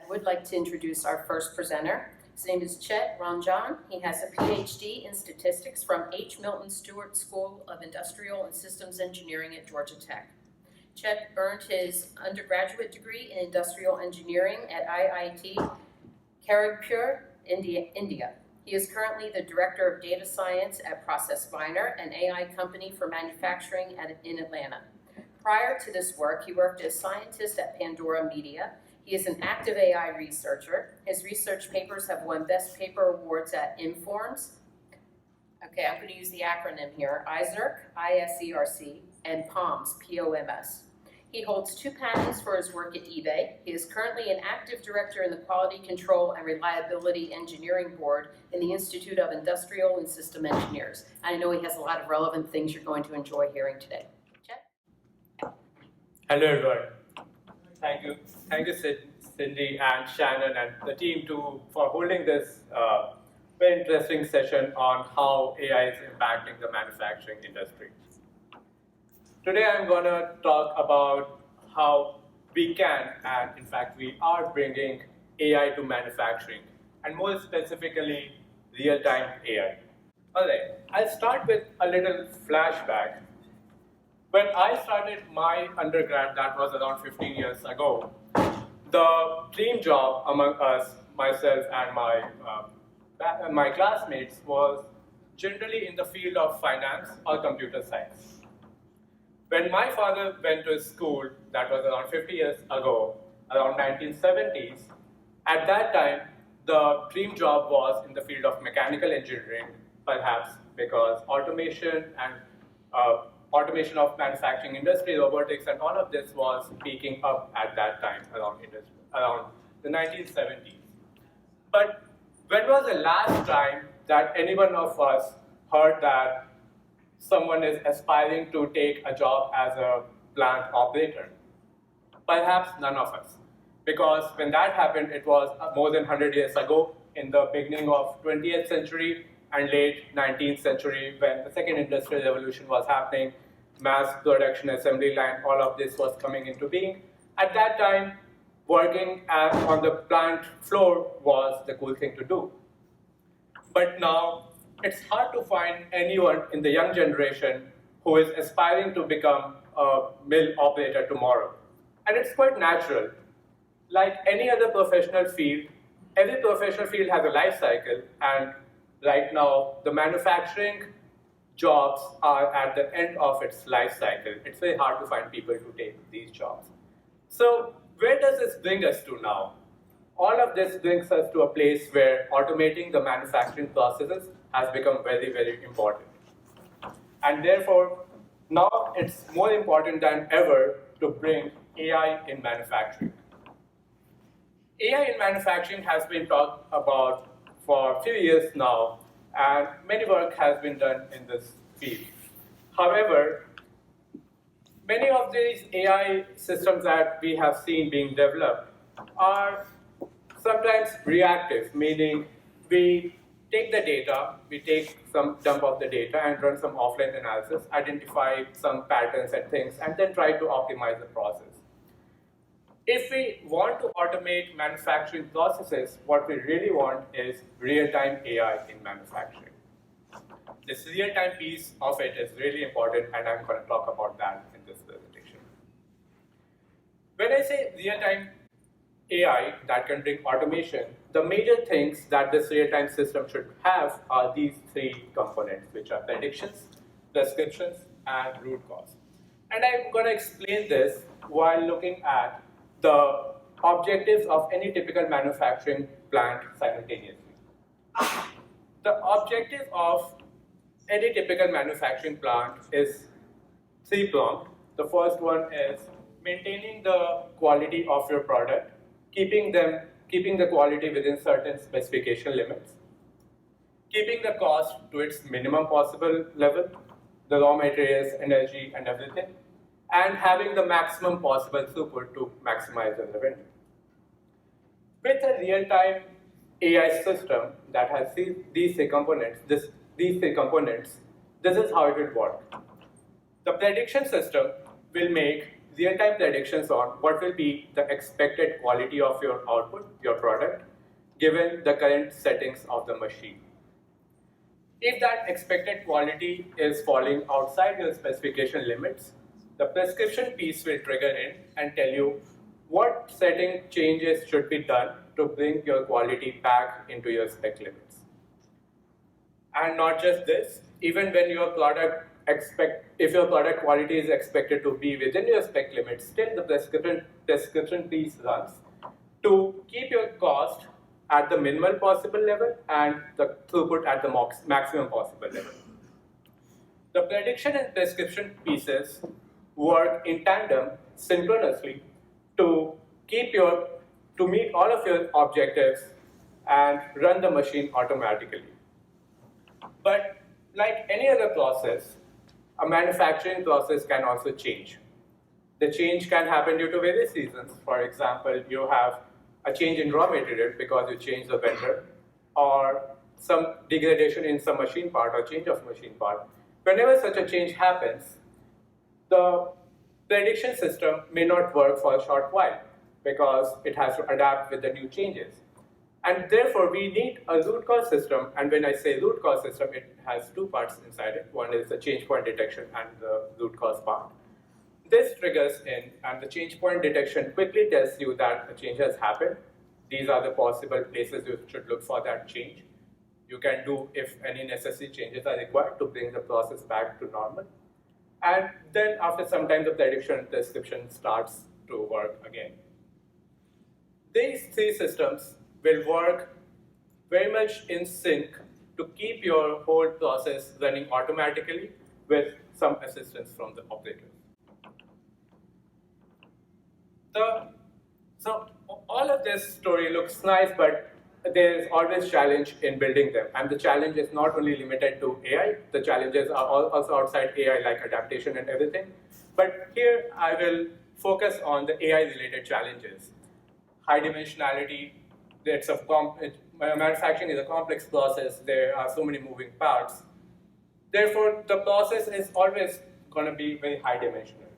would like to introduce our first presenter. His name is Chitta Ranjan. He has a PhD in statistics from H. Milton Stewart School of Industrial and Systems Engineering at Georgia Tech. Chitta earned his undergraduate degree in industrial engineering at IIT Kharagpur, India. He is currently the Director of Data Science at ProcessMiner, an AI company for manufacturing in Atlanta. Prior to this work, he worked as scientist at Pandora Media. He is an active AI researcher. His research papers have won Best Paper Awards at Informs. Okay, I'm going to use the acronym here, ISERC, I-S-E-R-C, and POMS, P-O-M-S. He holds 2 patents for his work at eBay. He is currently an active director in the Quality Control and Reliability Engineering Board in the Institute of Industrial and System Engineers. And I know he has a lot of relevant things you're going to enjoy hearing today. Chet? Hello, everyone. Thank you, Cindy and Shannon and the team for holding this very interesting session on how AI is impacting the manufacturing industry. Today I'm going to talk about how we can, and in fact we are bringing AI to manufacturing, and more specifically real-time AI. Alright, I'll start with a little flashback. When I started my undergrad, that was around 15 years ago, the dream job among us, myself and my classmates, was generally in the field of finance or computer science. When my father went to school, that was around 50 years ago, around 1970s, at that time, the dream job was in the field of mechanical engineering, perhaps because automation and automation of manufacturing industry, robotics, and all of this was peaking up at that time around the 1970s. But when was the last time that any one of us heard that someone is aspiring to take a job as a plant operator? Perhaps none of us. Because when that happened, it was more than 100 years ago, in the beginning of 20th century and late 19th century, when the second industrial revolution was happening, mass production assembly line, all of this was coming into being. At that time, working on the plant floor was the cool thing to do. But now, it's hard to find anyone in the young generation who is aspiring to become a mill operator tomorrow. And it's quite natural. Like any other professional field, every professional field has a life cycle, and right now, the manufacturing jobs are at the end of its life cycle. It's very hard to find people to take these jobs. So where does this bring us to now? All of this brings us to a place where automating the manufacturing processes has become very, very important. And therefore, now it's more important than ever to bring AI in manufacturing. AI in manufacturing has been talked about for a few years now, and many work has been done in this field. However, many of these AI systems that we have seen being developed are sometimes reactive, meaning we take the data, we take some dump of the data and run some offline analysis, identify some patterns and things, and then try to optimize the process. If we want to automate manufacturing processes, what we really want is real-time AI in manufacturing. This real-time piece of it is really important, and I'm going to talk about that in this presentation. When I say real-time AI that can bring automation, the major things that this real-time system should have are these 3 components, which are predictions, prescriptions, and root cause. And I'm going to explain this while looking at the objectives of any typical manufacturing plant simultaneously. The objective of any typical manufacturing plant is 3-pronged. The first one is maintaining the quality of your product, keeping the quality within certain specification limits, keeping the cost to its minimum possible level, the raw materials, energy, and everything, and having the maximum possible throughput to maximize the revenue. With a real-time AI system that has these 3 components, this is how it will work. The prediction system will make real-time predictions on what will be the expected quality of your output, your product, given the current settings of the machine. If that expected quality is falling outside your specification limits, the prescription piece will trigger in and tell you what setting changes should be done to bring your quality back into your spec limits. And not just this, even when your if your product quality is expected to be within your spec limits, still the prescription piece runs to keep your cost at the minimal possible level and the throughput at the maximum possible level. The prediction and prescription pieces work in tandem synchronously to meet all of your objectives and run the machine automatically. But like any other process, a manufacturing process can also change. The change can happen due to various reasons. For example, you have a change in raw material because you change the vendor, or some degradation in some machine part or change of machine part. Whenever such a change happens, the prediction system may not work for a short while because it has to adapt with the new changes. And therefore, we need a root cause system. And when I say root cause system, it has two parts inside it. One is the change point detection and the root cause part. This triggers in, and the change point detection quickly tells you that a change has happened. These are the possible places you should look for that change. You can do if any necessary changes are required to bring the process back to normal. And then after some time, the prediction and prescription starts to work again. These three systems will work very much in sync to keep your whole process running automatically with some assistance from the operators. So all of this story looks nice, but there is always challenge in building them. And the challenge is not only limited to AI, the challenges are also outside AI, like adaptation and everything. But here I will focus on the AI-related challenges. High dimensionality, manufacturing is a complex process. There are so many moving parts. Therefore, the process is always going to be very high dimensional.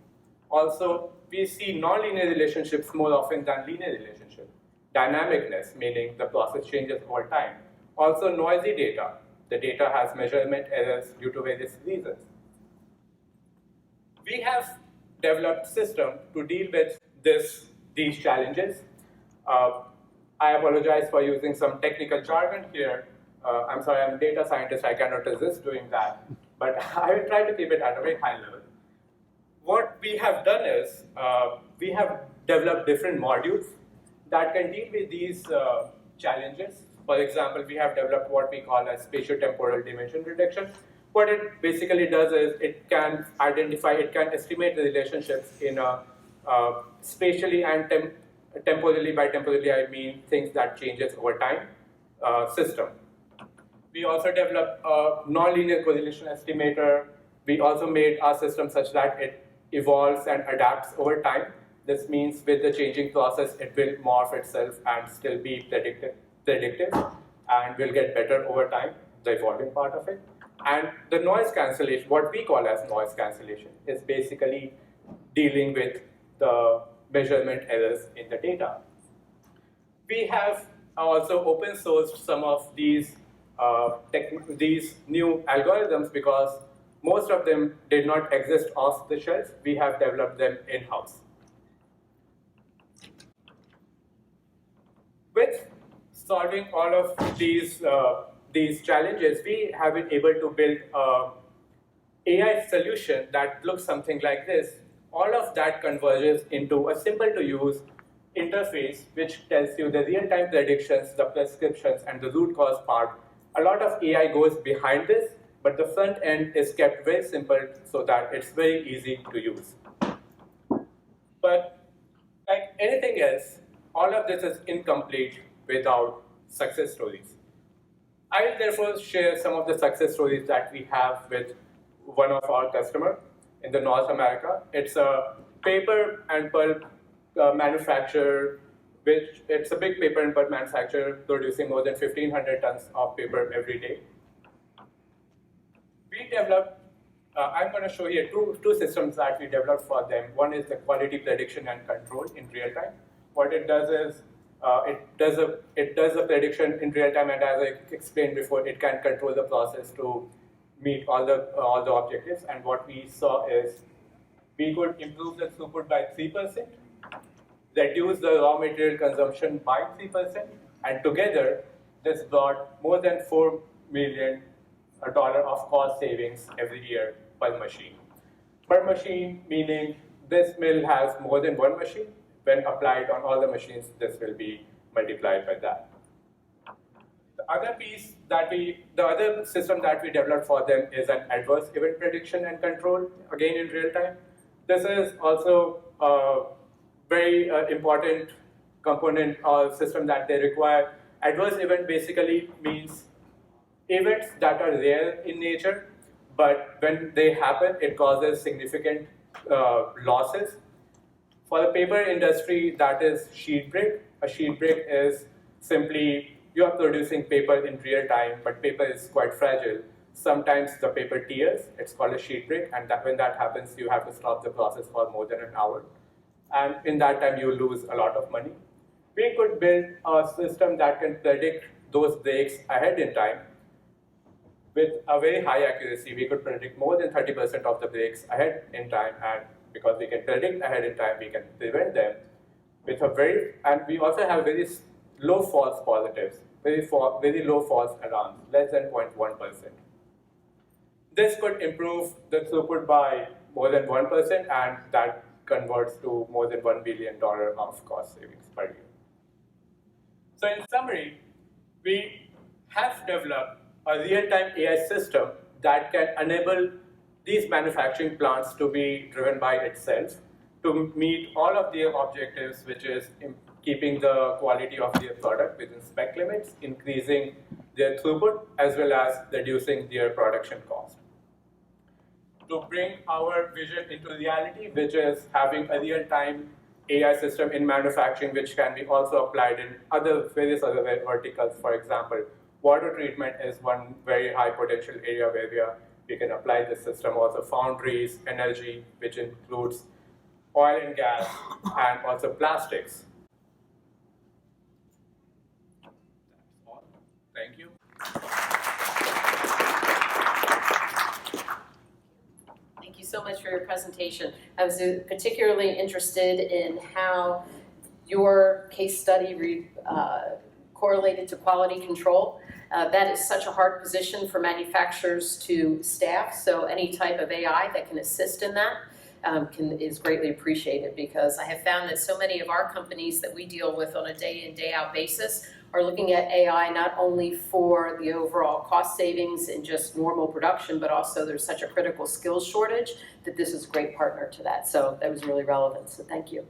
Also, we see nonlinear relationships more often than linear relationships. Dynamicness, meaning the process changes over time. Also, noisy data. The data has measurement errors due to various reasons. We have developed a system to deal with these challenges. I apologize for using some technical jargon here. I'm sorry, I'm a data scientist, I cannot resist doing that. But I will try to keep it at a very high level. What we have done is, we have developed different modules that can deal with these challenges. For example, we have developed what we call as spatiotemporal dimension reduction. What it basically does is it can estimate the relationships in a spatially and temporally. By temporally, I mean things that changes over time system. We also developed a nonlinear correlation estimator. We also made our system such that it evolves and adapts over time. This means with the changing process, it will morph itself and still be predictive and will get better over time, the evolving part of it. And the noise cancellation, what we call as noise cancellation, is basically dealing with the measurement errors in the data. We have also open sourced some of these new algorithms because most of them did not exist off the shelf. We have developed them in-house. With solving all of these challenges, we have been able to build an AI solution that looks something like this. All of that converges into a simple-to-use interface which tells you the real-time predictions, the prescriptions, and the root cause part. A lot of AI goes behind this, but the front end is kept very simple so that it's very easy to use. But like anything else, all of this is incomplete without success stories. I will therefore share some of the success stories that we have with one of our customers in the North America. It's a paper and pulp manufacturer, it's a big paper and pulp manufacturer producing more than 1,500 tons of paper every day. We developed I'm going to show here two systems that we developed for them. One is the quality prediction and control in real time. What it does is it does a prediction in real time, and as I explained before, it can control the process to meet all the objectives. And what we saw is we could improve the throughput by 3%, reduce the raw material consumption by 3%, and together this brought more than $4 million of cost savings every year per machine. Per machine meaning this mill has more than one machine. When applied on all the machines, this will be multiplied by that. The other system that we developed for them is an adverse event prediction and control, again in real time. This is also a very important component or system that they require. Adverse event basically means events that are rare in nature, but when they happen, it causes significant losses. For the paper industry, that is sheet break. A sheet break is simply you are producing paper in real time, but paper is quite fragile. Sometimes the paper tears, it's called a sheet break, and when that happens, you have to stop the process for more than an hour. And in that time, you lose a lot of money. We could build a system that can predict those breaks ahead in time. With a very high accuracy, we could predict more than 30% of the breaks ahead in time, and because we can predict ahead in time, we can prevent them with and we also have very low false positives, very low false alarms, less than 0.1%. This could improve the throughput by more than 1%, and that converts to more than $1 billion of cost savings per year. So in summary, we have developed a real-time AI system that can enable these manufacturing plants to be driven by itself to meet all of their objectives, which is keeping the quality of their product within spec limits, increasing their throughput, as well as reducing their production cost. To bring our vision into reality, which is having a real-time AI system in manufacturing, which can be also applied in various other verticals. For example, water treatment is one very high potential area where we can apply this system. Also foundries, energy, which includes oil and gas, and also plastics. That's all. Thank you. Thank you so much for your presentation. I was particularly interested in how your case study correlated to quality control. That is such a hard position for manufacturers to staff, so any type of AI that can assist in that is greatly appreciated, because I have found that so many of our companies that we deal with on a day-in, day-out basis are looking at AI not only for the overall cost savings in just normal production, but also there's such a critical skills shortage that this is a great partner to that. So that was really relevant, so thank you.